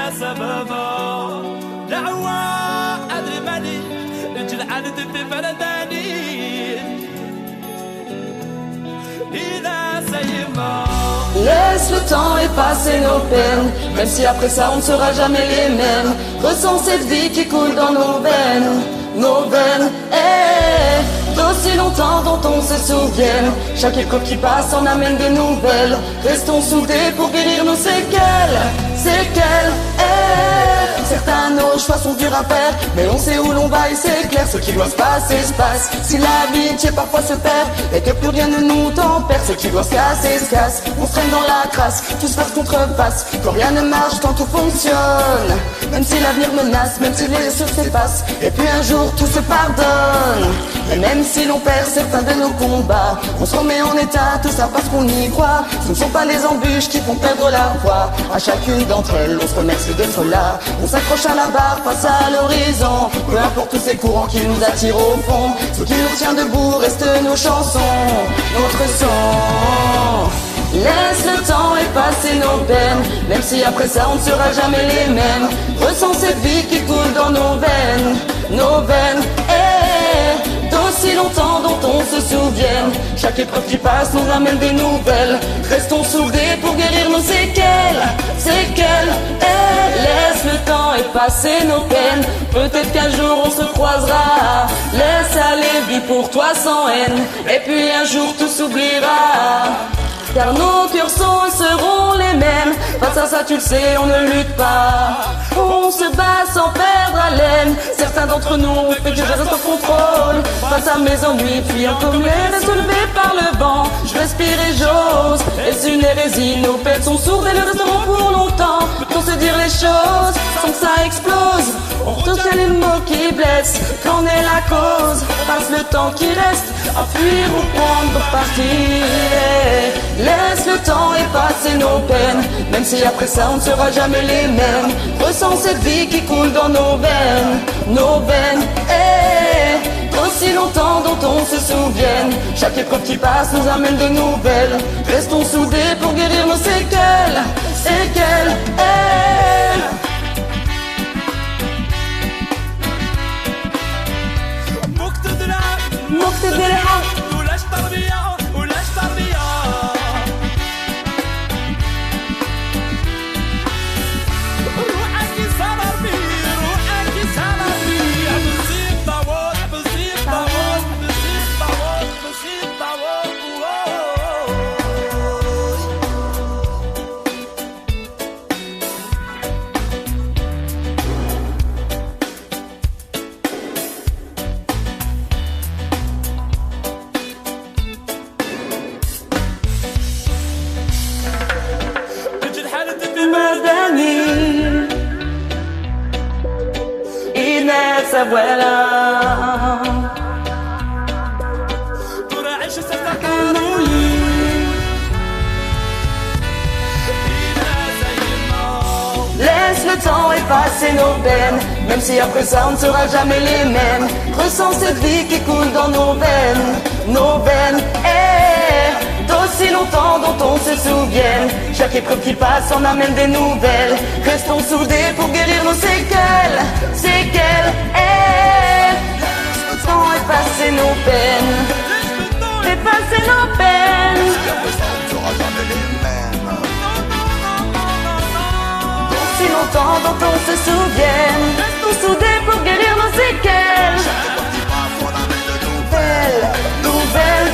سببا دعوة أدري مالي جلعان في بلداني إذا سيما. Laisse le temps effacer nos peines, même si après ça on ne sera jamais les mêmes. Ressens cette vie qui coule dans nos veines, d'aussi longtemps dont on se souvienne. Chaque époque qui passe en amène de nouvelles. Restons soudés pour guérir nos séquelles, Certains nos choix sont durs à faire, mais on sait où l'on va et c'est clair. Ce qui doit se passer se passe. Si l'amitié parfois se perd et que plus rien ne nous tempère, ce qui doit se casser se casse. On se traîne dans la crasse, tout se passe contrepasse. Quand rien ne marche, tant tout fonctionne. Même si l'avenir menace, même si les choses s'effacent, et puis un jour tout se pardonne. Et même si l'on perd certains de nos combats, on se remet en état, tout ça parce qu'on y croit. Ce ne sont pas les embûches qui font perdre la foi. À chacune d'entre elles, on se remercie d'être là. On s'accroche à la barre face à l'horizon. Peu importe tous ces courants qui nous attirent au fond, ce qui nous tient debout reste nos chansons, notre son. Laisse le temps effacer nos peines, même si après ça on ne sera jamais les mêmes. Ressens cette vie qui coule dans nos veines, d'aussi longtemps dont on se souvienne. Chaque épreuve qui passe nous ramène des nouvelles. Restons soudés pour guérir nos séquelles, Laisse le temps effacer nos peines, peut-être qu'un jour on se croisera. Laisse aller, vis pour toi sans haine, et puis un jour tout s'oubliera. Car nos cœurs sont et seront les mêmes. Face à ça tu le sais, on ne lutte pas, on se bat sans perdre haleine. Certains d'entre nous ont fait que je reste au contrôle. Face à mes ennuis, fuyant comme l'air est soulevé par le vent. Je respire et j'ose, est-ce une hérésie? Nos peines sont sourdes et le resteront pour longtemps. Pour se dire les choses sans que ça explose, on retient les mots qui blessent. Qu'en est la cause? Passe le temps qui reste à fuir ou prendre parti. Laisse le temps effacer nos peines, même si après ça on ne sera jamais les mêmes. Ressens cette vie qui coule dans nos veines, d'aussi longtemps dont on se souvienne. Chaque épreuve qui passe nous amène de nouvelles. Restons soudés pour guérir nos séquelles, Voilà. Laisse le temps effacer nos peines, même si après ça on ne sera jamais les mêmes. Ressens cette vie qui coule dans nos veines, d'aussi longtemps dont on se souvienne. Chaque épreuve qui passe en amène des nouvelles. Restons soudés pour guérir nos séquelles, effacer nos peines, effacer nos peines. Si longtemps dont on se souvienne, restons soudés pour guérir nos séquelles. Nouvelle,